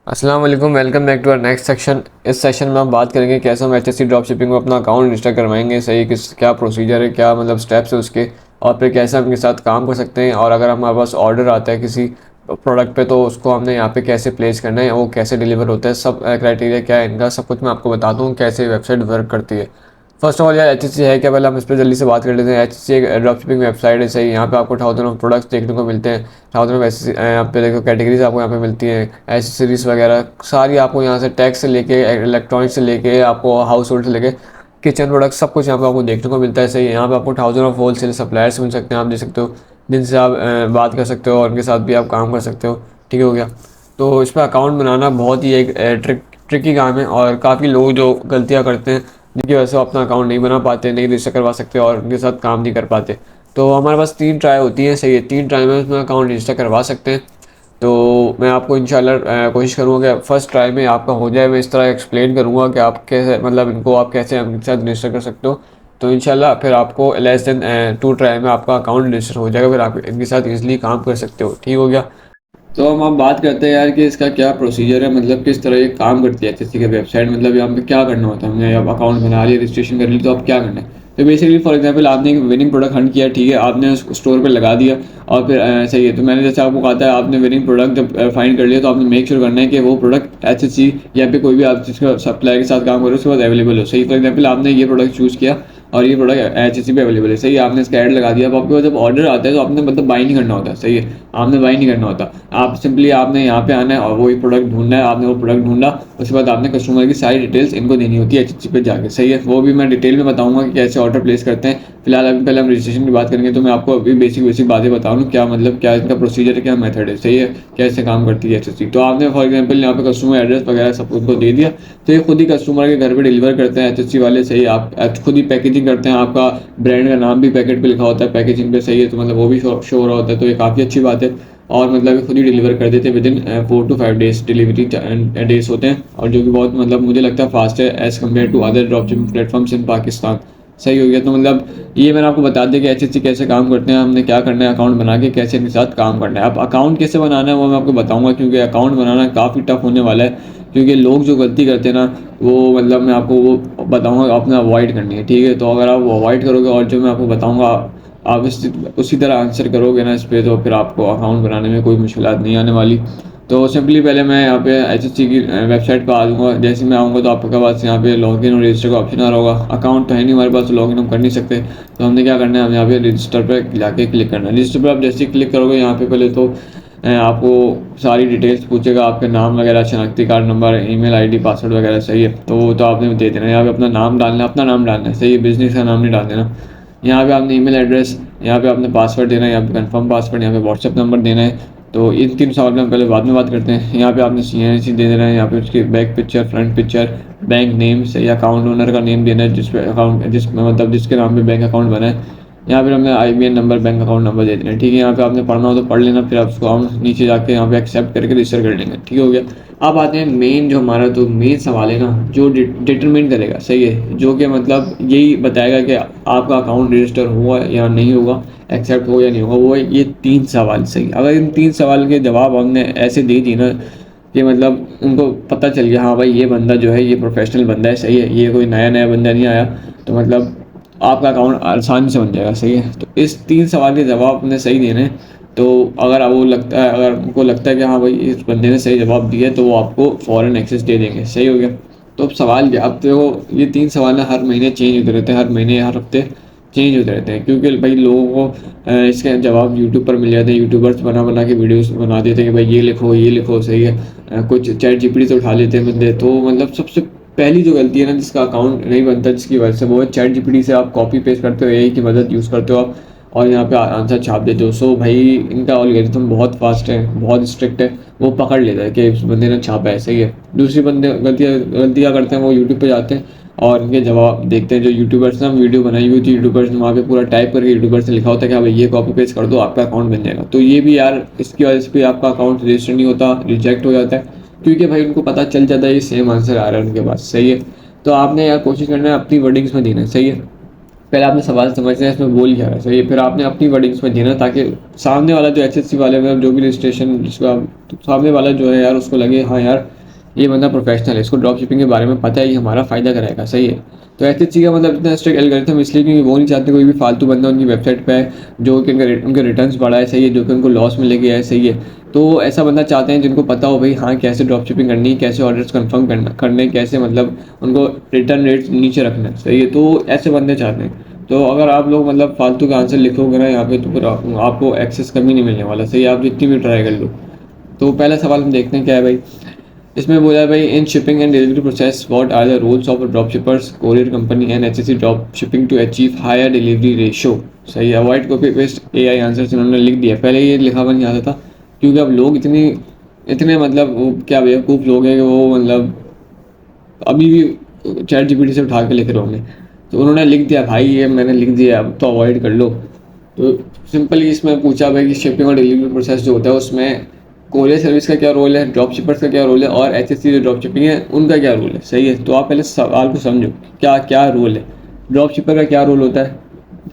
अस्सलाम वालेकुम, welcome back to our next section. इस सेशन में हम बात करेंगे कैसे हम एचएससी ड्रॉप शिपिंग में अपना अकाउंट रजिस्टर करवाएंगे। सही किस क्या प्रोसीजर है, क्या मतलब स्टेप्स है उसके, और फिर कैसे हम इनके साथ काम कर सकते हैं। और अगर हमारे पास ऑर्डर आता है किसी प्रोडक्ट पे तो उसको हमने यहाँ पे कैसे प्लेस करना है, वो कैसे डिलीवर होता है, सब क्राइटेरिया क्या है इनका, सब कुछ मैं आपको बता दूँ कैसे वेबसाइट वर्क करती है। फर्स्ट ऑफ ऑल यार एच है क्या, पहले हम इस पर जल्दी से बात कर लेते हैं। एच एक ड्रॉप शिपिंग वेबसाइट है। सही, यहाँ पे आपको थाउजेंड ऑफ प्रोडक्ट्स देखने को मिलते हैं। थाउजेंड ऑफ ऐसे यहाँ पे देखो कैटेगरीज आपको यहाँ पे मिलती हैं, एसेसरीज वगैरह सारी आपको यहाँ से टैक्स से लेके इलेक्ट्रॉनिक्स से लेके आपको हाउस होल्ड से लेके किचन प्रोडक्ट सब कुछ यहाँ पे आपको देखने को मिलता है। सही, यहाँ पे आपको thousand of wholesale suppliers मिल सकते हैं, आप देख सकते हो, जिनसे आप बात कर सकते हो और उनके साथ भी आप काम कर सकते हो। ठीक हो गया। तो इस पर अकाउंट बनाना बहुत ही एक ट्रिकी काम है, और काफ़ी लोग जो गलतियाँ करते हैं जिनकी वजह से वो अपना अकाउंट नहीं बना पाते, नहीं रजिस्टर करवा सकते और उनके साथ काम नहीं कर पाते। तो हमारे पास 3 ट्राई होती हैं। सही है, 3 ट्राई में उसमें अकाउंट रजिस्टर करवा सकते हैं। तो मैं आपको इंशाल्लाह कोशिश करूँगा कि फ़र्स्ट ट्राई में आपका हो जाए। मैं इस तरह एक्सप्लेन करूँगा कि आप कैसे मतलब इनको आप कैसे उनके साथ रजिस्टर कर सकते हो। तो इंशाल्लाह फिर आपको लेस देन 2 ट्राई में आपका अकाउंट रजिस्टर हो जाएगा, फिर आप इनके साथ ईजिली काम कर सकते हो। ठीक हो गया। तो हम आप बात करते हैं यार कि इसका क्या प्रोसीजर है, मतलब किस तरह ये काम करती है एचएससी की वेबसाइट, मतलब यहाँ पे क्या करना होता है। हमने अब अकाउंट बना लिया, रजिस्ट्रेशन कर ली, तो अब क्या करना है। तो बेसिकली फॉर एग्जांपल आपने एक विनिंग प्रोडक्ट हंट किया, ठीक है, आपने उसको स्टोर पे लगा दिया और फिर सही है। तो मैंने जैसे आपको कहा था, आपने विनिंग प्रोडक्ट जब फाइंड कर लिया तो आपने मेक श्योर करना है कि वो प्रोडक्ट एचएससी या फिर कोई भी आप जिसका सप्लायर के साथ काम करो उसके बाद अवेलेबल हो। सही, फॉर एग्जाम्पल आपने ये प्रोडक्ट चूज़ किया और ये प्रोडक्ट एचएससी पे अवेलेबल है। सही, आपने इसका ऐड लगा दिया। अब आपके पास जब ऑर्डर आता है तो आपने मतलब बाई नहीं करना होता। सही है, आपने बाई नहीं करना होता। आप सिंपली आपने यहाँ पे आना है और वही प्रोडक्ट ढूंढना है। आपने वो प्रोडक्ट ढूंढा, उसके बाद आपने कस्टमर की सारी डिटेल्स इनको देनी होती है एचएससी पे जाके। सही है, वो भी मैं डिटेल में बताऊंगा कि कैसे ऑर्डर प्लेस करते हैं। फिलहाल अभी पहले हम रजिस्ट्रेशन की बात करेंगे, तो मैं आपको अभी बेसिक बेसिक बातें बताऊँ क्या मतलब क्या इसका प्रोसीजर है, क्या मेथड है। सही है, कैसे काम करती है एचएससी। तो आपने फॉर एग्जाम्पल यहाँ पे कस्टमर एड्रेस वगैरह सब उनको दे दिया, तो ये खुद ही कस्टमर के घर पे डिलीवर करते हैं एचएससी वाले। सही, आप खुद ही पैकेजिंग करते हैं, आपका ब्रांड का नाम भी पैकेट पे लिखा होता है पैकेजिंग पे। सही है, तो मतलब वो भी शो हो रहा होता है, तो ये काफ़ी अच्छी बात है। और मतलब खुद ही डिलीवर कर देते हैं with in 4 to 5 days delivery days होते हैं, और जो कि बहुत मतलब मुझे लगता है फास्ट है as compare to other drop shipping platforms in Pakistan. सही हो गया। तो मतलब ये मैंने आपको बता दिया कि एचएससी कैसे काम करते हैं, हमने क्या करना है अकाउंट बना के, कैसे इनके साथ काम करना है। अब अकाउंट कैसे बनाना है वो मैं आपको बताऊंगा, क्योंकि अकाउंट बनाना काफ़ी टफ होने वाला है। क्योंकि लोग जो गलती करते हैं ना, वो मतलब मैं आपको वो बताऊंगा आपने अवॉइड करनी है। ठीक है, तो अगर आप वो अवॉइड करोगे और जो मैं आपको बताऊंगा आप उसी तरह आंसर करोगे ना इस पर, तो फिर आपको अकाउंट बनाने में कोई मुश्किलात नहीं आने वाली। तो सिंपली पहले मैं यहाँ पे एचएससी की वेबसाइट पर आ जाऊँगा। जैसे मैं आऊँगा तो आपके पास यहाँ पे लॉगिन और रजिस्टर का ऑप्शन आ रहा होगा। अकाउंट तो है नहीं हमारे पास, तो लॉगिन हम कर नहीं सकते। तो हमने क्या करना है, हम यहाँ पे रजिस्टर पर जाके क्लिक करना है। रजिस्टर पर आप जैसे ही क्लिक करोगे यहाँ पे पहले तो आपको सारी डिटेल्स पूछेगा, आपके नाम वगैरह, शनाख्ती card number, email ID, password वगैरह। सही है, तो वो तो आपने दे देना है। यहाँ पे अपना नाम डालना है, अपना नाम डालना है। सही है, बिजनेस का नाम नहीं डाल देना। यहाँ पे आपने ईमेल एड्रेस, यहाँ पे आपने पासवर्ड देना है, यहाँ पे कंफर्म पासवर्ड, यहाँ पे व्हाट्सएप नंबर देना है। तो इन 3 सवाल में हम पहले बाद में बात करते हैं। यहाँ पे आपने सीएनसी दे देना है, यहाँ पे उसकी back picture, front picture, bank name से या अकाउंट ओनर का नेम देना है जिस पे अकाउंट जिसमें मतलब जिसके नाम पे बैंक अकाउंट बना है। यहाँ पे हमने IBN number, bank account number दे देना है। ठीक है, यहाँ पे आपने पढ़ना हो तो पढ़ लेना, फिर आप उसको हम नीचे जाके यहाँ पे एक्सेप्ट करके रजिस्टर कर लेंगे। ठीक हो गया। अब आते हैं मेन जो हमारा तो मेन सवाल है ना, जो डिटरमिन करेगा। सही है, जो कि मतलब यही बताएगा कि आपका अकाउंट रजिस्टर हुआ या नहीं होगा, एक्सेप्ट हो या नहीं होगा, वो है ये 3 सवाल। सही, अगर इन 3 सवाल के जवाब हमने ऐसे दे दी ना कि मतलब उनको पता चल गया हाँ भाई ये बंदा जो है ये प्रोफेशनल बंदा है। सही है, ये कोई नया नया बंदा नहीं आया, तो मतलब आपका अकाउंट आसानी से बन जाएगा। सही है, तो इस 3 सवाल के जवाब अपने सही देने हैं। तो अगर वो लगता है, अगर उनको लगता है कि हाँ भाई इस बंदे ने सही जवाब दिया है, तो वो आपको फ़ौरन एक्सेस दे देंगे। सही हो गया। तो अब सवाल क्या, अब तो ये 3 सवाल ना हर महीने चेंज होते रहते हैं, हर महीने हर हफ्ते चेंज होते रहते हैं, क्योंकि भाई लोगों को इसके जवाब यूट्यूब पर मिल जाते हैं। यूट्यूबर्स बना बना के वीडियोस बना देते हैं कि भाई ये लिखो ये लिखो। सही है, कुछ चैट जीपीटी से उठा लेते हैं बंदे। तो मतलब सबसे पहली जो गलती है ना जिसका अकाउंट नहीं बनता जिसकी वजह से, वो है चैट जीपीटी से आप कॉपी पेस्ट करते हो, यही की मदद यूज़ करते हो आप और यहाँ पे आंसर छाप देते हो। सो भाई इनका एल्गोरिथम बहुत फास्ट है, बहुत स्ट्रिक्ट है, वो पकड़ लेता है कि इस बंदे ने छापा है। सही है। दूसरी बंदे गलतियाँ करते हैं, वो यूट्यूब पे जाते हैं और इनके जवाब देखते हैं। जो यूट्यूबर्स ने वीडियो बनाई हुई थी, यूट्यूबर्स ने वहाँ पे पूरा टाइप करके यूट्यूबर्स ने लिखा होता है कि हाँ भाई ये कॉपी पेस्ट कर दो आपका अकाउंट बन जाएगा। तो ये भी यार इसकी वजह से भी आपका अकाउंट रजिस्टर नहीं होता, रिजेक्ट हो जाता है, क्योंकि भाई उनको पता चल जाता है ये सेम आंसर आ रहा है उनके पास। सही है, तो आपने यार कोशिश करना है अपनी वर्डिंग्स में देना है। सही है, पहले आपने सवाल समझना है इसमें बोल क्या रहा है, सही है। फिर आपने अपनी वर्डिंग्स में देना ताकि सामने वाला जो एचएससी वाले में जो भी रजिस्ट्रेशन जिसका तो सामने वाला जो है यार उसको लगे हाँ यार ये बंदा प्रोफेशनल है, इसको ड्रॉप शिपिंग के बारे में पता है, ये हमारा फ़ायदा कराएगा, सही है। तो एचएससी का मतलब इतना स्ट्रिक्ट एल्गोरिथम इसलिए क्योंकि वो नहीं चाहते कोई भी फालतू बंदा उनकी वेबसाइट पे जो कि उनके रिटर्न्स बढ़ा है, सही है, जो कि उनको लॉस में लेके आए, सही है। तो ऐसा बंदा चाहते हैं जिनको पता हो भाई हाँ कैसे ड्रॉप शिपिंग करनी है, कैसे ऑर्डर्स कंफर्म करने कैसे मतलब उनको रिटर्न रेट्स नीचे रखना है, सही है। तो ऐसे बंदे चाहते हैं। तो अगर आप लोग मतलब फालतू का आंसर लिखोगे ना यहाँ पे तो फिर आपको एक्सेस कभी नहीं मिलने वाला, सही है, आप जितनी भी ट्राई कर लो। तो पहला सवाल हम देखते हैं क्या है भाई। इसमें बोला है भाई in shipping and delivery process what are the rules of drop shippers courier company and HSC drop shipping to achieve higher delivery ratio, सही है। Avoid copy paste AI answers इन्होंने लिख दिया, पहले ये लिखा हुआ नहीं आता था क्योंकि अब लोग इतने मतलब वो क्या बेवकूफ़ लोग हैं कि वो मतलब अभी भी चैट जीपीटी से उठा के लिख रहे होंगे। तो उन्होंने लिख दिया भाई, ये मैंने लिख दिया अब तो अवॉइड कर लो। तो सिंपली इसमें पूछा भाई कि शिपिंग और डिलीवरी प्रोसेस जो होता है उसमें कोरियर सर्विस का क्या रोल है, ड्रॉप शिपर्स का क्या रोल है और एचएससी जो ड्रॉप शिपिंग है उनका क्या रोल है, सही है। तो आप पहले सवाल को समझो क्या क्या रोल है। ड्रॉप शिपर का क्या रोल होता है,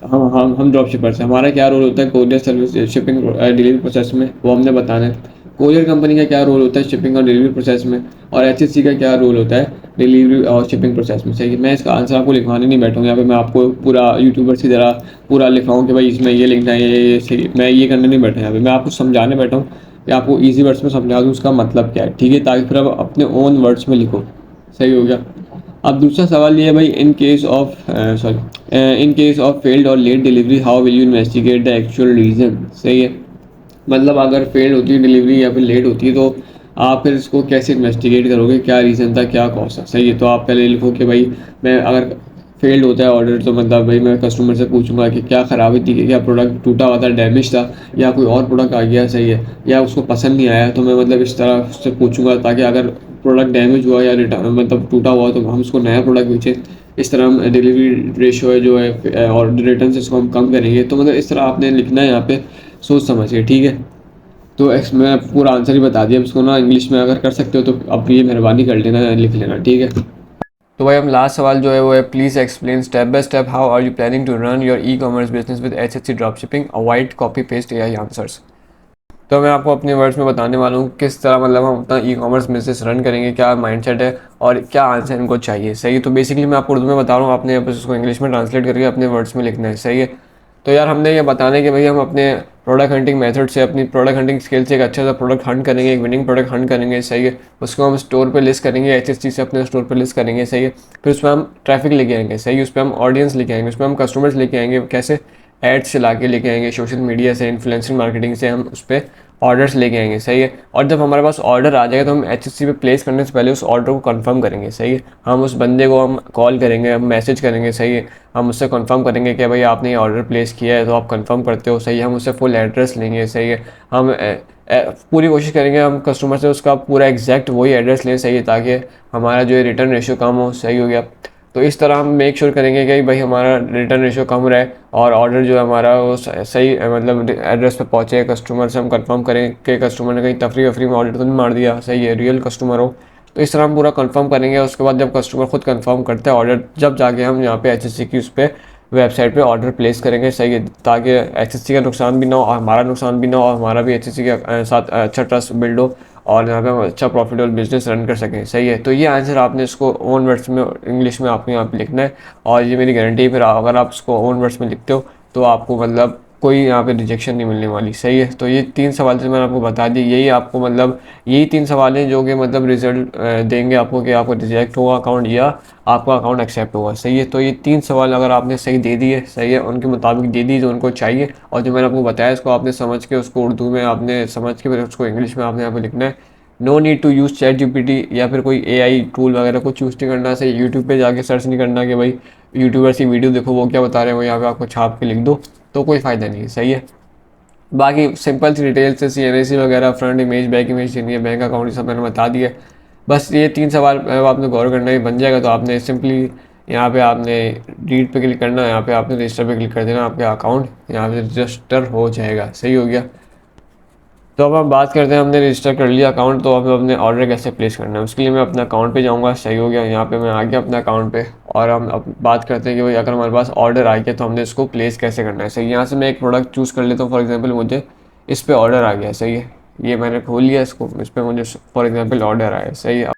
हम ड्रॉप शिपर्स हैं, हमारा क्या रोल होता है courier service shipping delivery process में, वो हमने बताना है। कोरियर कंपनी का क्या रोल होता है शिपिंग और डिलीवरी प्रोसेस में, और एचएससी का क्या रोल होता है डिलीवरी और शिपिंग प्रोसेस में, सही है। मैं इसका आंसर आपको लिखवाने नहीं बैठूँगा यहाँ पे, मैं आपको पूरा यूट्यूबर की तरह पूरा लिखवाऊँ कि भाई इसमें ये लिखना है ये सही, मैं ये करने नहीं बैठा यहाँ पे, मैं आपको समझाने बैठा हूँ कि आपको ईजी वर्ड्स में समझा दूँ उसका मतलब क्या है, ठीक है, ताकि फिर आप अपने ओन वर्ड्स में लिखो, सही हो गया। अब दूसरा सवाल ये है भाई इन केस ऑफ फेल्ड और late delivery how will you investigate the actual reason, सही है। मतलब अगर फेल होती है डिलीवरी या फिर लेट होती है तो आप फिर इसको कैसे इन्वेस्टिगेट करोगे, क्या रीज़न था क्या कॉज था, सही है। तो आप पहले लिखो कि भाई मैं अगर फेल्ड होता है ऑर्डर तो मतलब भाई मैं कस्टमर से पूछूंगा कि क्या ख़राबी थी, कि क्या प्रोडक्ट टूटा हुआ था, डैमेज था या कोई और प्रोडक्ट आ गया, सही है, या उसको पसंद नहीं आया। तो मैं मतलब इस तरह से पूछूंगा ताकि अगर प्रोडक्ट डैमेज हुआ या रिटर्न मतलब टूटा हुआ तो हम उसको नया प्रोडक्ट बेचें। इस तरह हम डिलीवरी रेशो है जो है और रिटर्न से इसको हम कम करेंगे। तो मतलब इस तरह आपने लिखना है यहाँ पे सोच समझ के, ठीक है। तो मैं पूरा आंसर ही बता दिया, इसको ना इंग्लिश में अगर कर सकते हो तो अब ये मेहरबानी कर लेना, लिख लेना, ठीक है। तो भाई हम लास्ट सवाल जो है वो है please explain step by step how are you planning to run your e commerce business with HSC drop shipping, avoid copy paste AI answers. तो मैं आपको अपने वर्ड्स में बताने वाला हूँ किस तरह मतलब हम अपना ई कॉमर्स बिजनेस रन करेंगे, क्या माइंडसेट है और क्या आंसर इनको चाहिए, सही है। तो बेसिकली मैं आपको उर्दू में बता रहा हूँ, आपने बस उसको इंग्लिश में ट्रांसलेट करके अपने वर्ड्स में लिखना है, सही है। तो यार हमने ये बताना है कि भाई हम अपने प्रोडक्ट हंटिंग मेथड से अपनी प्रोडक्ट हंटिंग स्किल से एक अच्छा सा प्रोडक्ट हंट करेंगे, एक विनिंग प्रोडक्ट हंट करेंगे, सही है। उसको हम स्टोर पे लिस्ट करेंगे, एचएससी से अपने स्टोर पे लिस्ट करेंगे, सही है। फिर उसमें हम ट्रैफिक लेके आएंगे, सही है, उस पर हम ऑडियंस लेके आएंगे, उस पर हम कस्टमर्स लेके आएंगे, कैसे एड्स चला के लेके आएंगे, सोशल मीडिया से इन्फ्लुएंसर मार्केटिंग से हम उस पर ऑर्डर्स लेके आएंगे, सही है। और जब हमारे पास ऑर्डर आ जाएगा तो हम एचएससी पे प्लेस करने से पहले उस ऑर्डर को कंफर्म करेंगे, सही है। हम उस बंदे को हम कॉल करेंगे, हम मैसेज करेंगे, सही है। हम उससे कंफर्म करेंगे कि भाई आपने ये ऑर्डर प्लेस किया है तो आप कंफर्म करते हो, सही है। हम उससे फुल एड्रेस लेंगे, सही है। हम पूरी कोशिश करेंगे हम कस्टमर से उसका पूरा एग्जैक्ट वही एड्रेस लें, सही है, ताकि हमारा जो है रिटर्न रेशियो कम हो, सही हो गया। तो इस तरह हम मेक श्योर करेंगे कि भाई हमारा रिटर्न रेशियो कम रहे और ऑर्डर जो है हमारा वो सही मतलब एड्रेस पे पहुँचे। कस्टमर से हम कंफर्म करें कि कस्टमर ने कहीं तफरी वफरी में ऑर्डर तो नहीं मार दिया, सही है, रियल कस्टमर हो। तो इस तरह हम पूरा कंफर्म करेंगे। उसके बाद जब कस्टमर खुद कंफर्म करता है ऑर्डर, जब जाके हम यहाँ पे एचएससी की उस पर वेबसाइट पे ऑर्डर प्लेस करेंगे, सही है, ताकि एचएससी का नुकसान भी ना हो और हमारा नुकसान भी ना हो और हमारा भी एचएससी के साथ अच्छा ट्रस्ट बिल्ड हो और यहाँ पे हम अच्छा प्रॉफिटेबल बिजनेस रन कर सकें, सही है। तो ये आंसर आपने इसको ओन वर्ड्स में इंग्लिश में आपको यहाँ पे लिखना है और ये मेरी गारंटी है। फिर अगर आप इसको ओन वर्ड्स में लिखते हो तो आपको मतलब कोई यहाँ पे रिजेक्शन नहीं मिलने वाली, सही है। तो ये 3 सवाल से मैंने आपको बता दी, यही आपको मतलब यही 3 सवाल हैं जो कि मतलब रिजल्ट देंगे आपको कि आपको रिजेक्ट होगा अकाउंट या आपका अकाउंट एक्सेप्ट होगा, सही है। तो ये 3 सवाल अगर आपने सही दे दिए, सही है, उनके मुताबिक दे दी जो उनको चाहिए और जो मैंने आपको बताया इसको आपने समझ के उसको उर्दू में आपने समझ के फिर उसको इंग्लिश में आपने यहाँ पे लिखना है। No need to use ChatGPT या फिर कोई एआई टूल वगैरह कुछ यूज़ नहीं करना, सही। यूट्यूब पे जाके सर्च नहीं करना कि भाई यूट्यूबर्स की वीडियो देखो वो क्या बता रहे हैं वो यहाँ पे आपको छाप के लिख दो, तो कोई फ़ायदा नहीं है, सही है। बाकी सिंपल सी डिटेल से सीएनएसी वगैरह, फ्रंट इमेज, बैक इमेज देनी है, बैंक अकाउंट, ये सब मैंने बता दिया। बस ये 3 सवाल आपने गौर करना है, बन जाएगा। तो आपने सिंपली यहाँ पे आपने रीड पे क्लिक करना है, यहाँ पे आपने रजिस्टर पे क्लिक कर देना, आपका अकाउंट यहाँ पे रजिस्टर हो जाएगा, सही हो गया। तो अब हम बात करते हैं, हमने रजिस्टर कर लिया अकाउंट, तो अब अपने ऑर्डर कैसे प्लेस करना है। उसके लिए मैं अपने अकाउंट पे जाऊंगा। सही हो गया, यहाँ पे मैं आ गया अपने अकाउंट पे। और हम अब बात करते हैं कि भाई अगर हमारे पास ऑर्डर आ गया तो हमने इसको प्लेस कैसे करना है। सही, यहाँ से मैं एक प्रोडक्ट चूज़ कर लेता हूँ। फॉर एग्जाम्पल मुझे इस पर ऑर्डर आ गया। सही है, ये मैंने खोल लिया इसको, इस पर मुझे फॉर एग्जाम्पल ऑर्डर आया। सही है,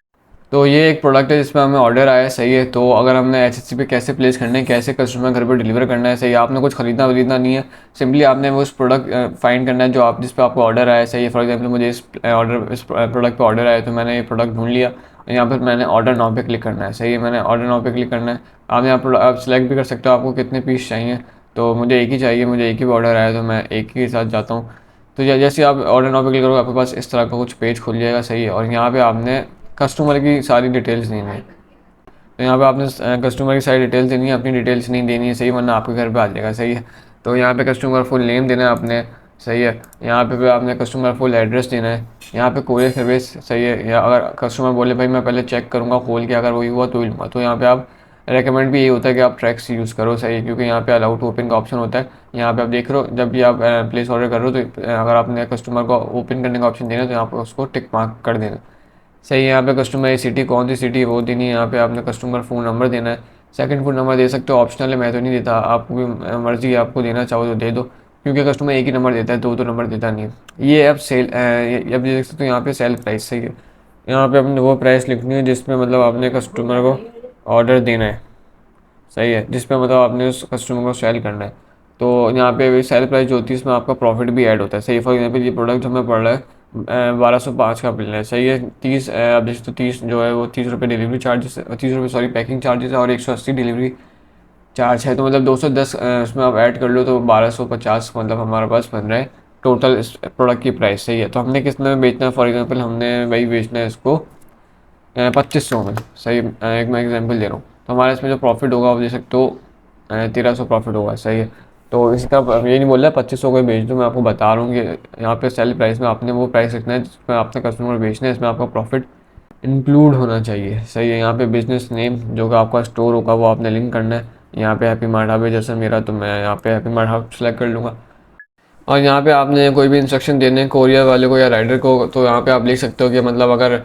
तो ये एक प्रोडक्ट है जिसमें हमें ऑर्डर आया है। सही है, तो अगर हमने एचएससी पे कैसे प्लेस करना है, कैसे कस्टमर घर पर डिलीवर करना है। सही है, आपने कुछ खरीदना नहीं है, सिंपली आपने वो उस प्रोडक्ट फाइंड करना है जो आप जिस पे आपको ऑर्डर आया है। सही है, फॉर एग्जांपल मुझे इस प्रोडक्ट पे ऑर्डर आया, तो मैंने ये प्रोडक्ट ढूंढ लिया। यहाँ पर मैंने ऑर्डर नाउ पे क्लिक करना है। सही है, मैंने ऑर्डर नाउ पे क्लिक करना है। आप यहाँ पर आप सेलेक्ट भी कर सकते हो आपको कितने पीस चाहिए। तो मुझे एक ही चाहिए, मुझे एक ही ऑर्डर आया, तो मैं एक ही के साथ जाता हूँ। तो जैसे आप ऑर्डर नाउ पे क्लिक करोगे आपके पास इस तरह का कुछ पेज खुल जाएगा। सही है, और यहाँ पे आपने कस्टमर की सारी डिटेल्स देनी है। तो यहाँ पे आपने कस्टमर की सारी डिटेल्स देनी है, अपनी डिटेल्स नहीं देनी है। सही, वरना आपके घर पे आ जाएगा। सही है, तो यहाँ पे कस्टमर फुल नेम देना है आपने। सही है, यहाँ पे आपने कस्टमर फुल एड्रेस देना है। यहाँ पे कोरियर सर्विस। सही है, या अगर कस्टमर बोले भाई मैं पहले चेक करूँगा खोल के, अगर वही हुआ तो ही लूँगा, तो यहाँ पे आप रेकमेंड भी यही होता है कि आप ट्रैक्स यूज़ करो। सही है, क्योंकि यहाँ पे अलाउ टू ओपन का ऑप्शन होता है। यहाँ पे आप देख रहे हो, जब भी आप प्लेस ऑर्डर कर रहे हो तो अगर आपने कस्टमर को ओपन करने का ऑप्शन देना है तो यहाँ पर उसको टिक मार्क कर देना। सही है, यहाँ पे कस्टमर की सिटी कौन सी सिटी वो देनी है। यहाँ पे आपने कस्टमर फ़ोन नंबर देना है। सेकंड फ़ोन नंबर दे सकते हो, ऑप्शनल है, मैं तो नहीं देता, आपको भी मर्ज़ी है, आपको देना चाहो तो दे दो, क्योंकि कस्टमर एक ही नंबर देता है, दो नंबर देता नहीं है। ये अब सेल अब देख सकते हो यहाँ पे सेल प्राइस। सही है, यहाँ पे अपने वो प्राइस लिखनी है जिसमें मतलब आपने कस्टमर को ऑर्डर देना है। सही है, जिस पे मतलब आपने उस कस्टमर को सेल करना है। तो यहाँ पे सेल प्राइस जो होती है इसमें आपका प्रॉफिट भी ऐड होता है। सही, फॉर एग्जाम्पल ये प्रोडक्ट हमें पड़ रहा है 1205 का मिल रहा है। सही है, 30 अब जैसे तो 30 जो है वो 30 रुपये डिलीवरी चार्जेस, 30 रुपये सॉरी पैकिंग चार्जेस है, और 180 डिलीवरी चार्ज है। तो मतलब 210 उसमें आप ऐड कर लो तो 1250 मतलब हमारे पास बन रहा है टोटल इस प्रोडक्ट की प्राइस। सही है, तो हमने किस में बेचना है, फॉर एग्जाम्पल हमने वही बेचना है इसको 2500 में। सही, एक मैं एग्जांपल दे रहा हूँ, तो हमारे इसमें जो प्रॉफिट होगा आप दे सकते हो 1300 प्रॉफिट होगा। सही है, तो इसका ये नहीं बोल रहा है 2500 को ही बेच दो, मैं आपको बता रहा हूँ कि यहाँ पे सेल प्राइस में आपने वो प्राइस रखना है जिसमें आपने कस्टमर बेचना है, इसमें आपका प्रॉफिट इंक्लूड होना चाहिए। सही है, यहाँ पे बिजनेस नेम जो कि आपका स्टोर होगा वो आपने लिंक करना है। यहाँ पे हैप्पी मार्ट हब है जैसे मेरा, तो मैं यहाँ पे हैप्पी मार्ट हब सेलेक्ट कर लूँगा। और यहाँ पे आपने कोई भी इंस्ट्रक्शन देने हैं कोरियर वाले को या राइडर को, तो यहाँ पे आप लिख सकते हो कि मतलब अगर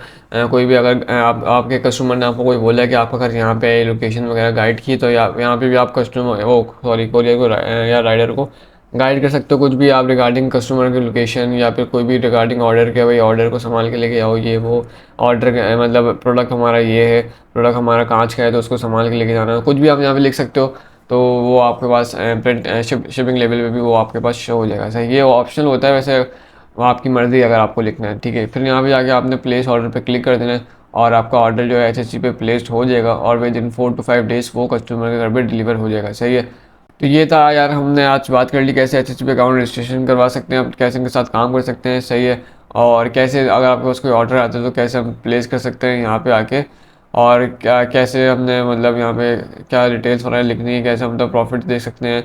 कोई भी अगर आपके कस्टमर ने आपको कोई बोला है कि आपका घर यहाँ पे है, लोकेशन वगैरह गाइड की, तो यहाँ पे भी आप कस्टमर वो सॉरी कोरियर को या राइडर को गाइड कर सकते हो कुछ भी आप रिगार्डिंग कस्टमर की लोकेशन, या फिर कोई भी रिगार्डिंग ऑर्डर के, भाई ऑर्डर को संभाल के लेके आओ, ये वो ऑर्डर मतलब प्रोडक्ट हमारा ये है, प्रोडक्ट हमारा कांच का है तो उसको संभाल के लेके जाना है, कुछ भी आप यहाँ पे लिख सकते हो। तो वो आपके पास प्रिंट शिपिंग लेवल पे भी वो आपके पास शो हो जाएगा। सही, ये ऑप्शनल होता है वैसे, वो आपकी मर्ज़ी अगर आपको लिखना है। ठीक है, फिर यहाँ पे जाके आपने प्लेस ऑर्डर पे क्लिक कर देना है और आपका ऑर्डर जो है एचएससी पे प्लेस्ड हो जाएगा, और विद इन 4 to 5 डेज़ वो कस्टमर के घर पे डिलीवर हो जाएगा। सही है, तो ये था यार, हमने आज बात कर ली कैसे एचएससी पे अकाउंट रजिस्ट्रेशन करवा सकते हैं, आप कैसे इनके साथ काम कर सकते हैं। सही है, और कैसे अगर आपके पास कोई ऑर्डर आता है तो कैसे हम प्लेस कर सकते हैं यहाँ पे आके, और क्या कैसे हमने मतलब यहाँ पे क्या डिटेल्स वगैरह लिखनी है, कैसे हम तो प्रॉफिट देख सकते हैं।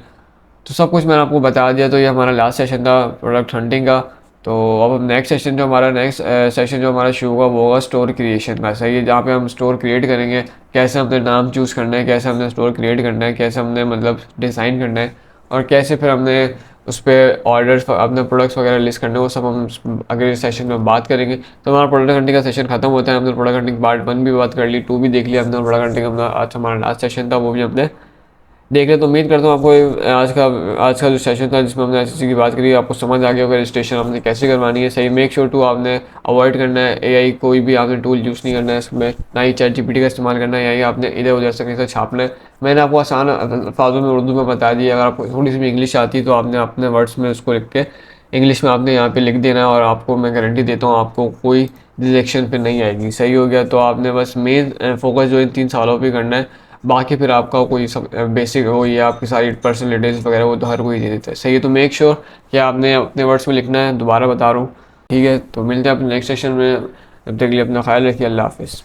तो सब कुछ मैंने आपको बता दिया। तो ये हमारा लास्ट सेशन था प्रोडक्ट हंटिंग का। तो अब हम नेक्स्ट सेशन जो हमारा शुरू होगा वो होगा स्टोर क्रिएशन का। सही है, जहाँ पे हम स्टोर क्रिएट करेंगे, कैसे हमने नाम चूज़ करना है, कैसे हमने स्टोर क्रिएट करना है, कैसे हमने मतलब डिज़ाइन करना है, और कैसे फिर हमने उस पर ऑर्डर्स अपने प्रोडक्ट्स वगैरह लिस्ट करने, वो सब हम अगले सेशन में बात करेंगे। तो हमारा प्रोडक्ट हंटिंग का सेशन खत्म होता है। हमने प्रोडक्ट हंटिंग पार्ट 1 भी बात कर ली, 2 भी देख लिया हमने। प्रोडक्ट हंटिंग हमारा आज हमारा लास्ट सेशन था, वो भी हमने देख ले। तो उम्मीद करता हूँ आपको आज का जो सेशन था जिसमें हमने एचएससी की बात करी आपको समझ आ गया होगा रजिस्ट्रेशन हमने कैसे करवानी है। सही, मेक श्योर टू आपने अवॉइड करना है एआई, कोई भी आपने टूल यूज़ नहीं करना है इसमें, ना ही चैट जीपीटी का इस्तेमाल करना है, या ही आपने इधर उधर से कहीं से छापना है। मैंने आपको आसान अल्फाजों में उर्दू में बता दिया, अगर आपको थोड़ी सी भी इंग्लिश आती है तो आपने अपने वर्ड्स में उसको लिख के इंग्लिश में आपने यहाँ पे लिख देना है, और आपको मैं गारंटी देता हूँ आपको कोई रिजेक्शन पे नहीं आएगी। सही हो गया, तो आपने बस मेन फोकस जो इन 3 सालों पे करना है, बाकी फिर आपका कोई सब बेसिक हो या आपकी सारी पर्सनल डिटेल्स वगैरह वो तो हर कोई दे देता है। सही है, तो मेक श्योर कि आपने अपने वर्ड्स में लिखना है, दोबारा बता रहा हूँ। ठीक है, तो मिलते हैं अपने नेक्स्ट सेशन में, तब तक के लिए अपना ख्याल रखिए, अल्लाह हाफिज़।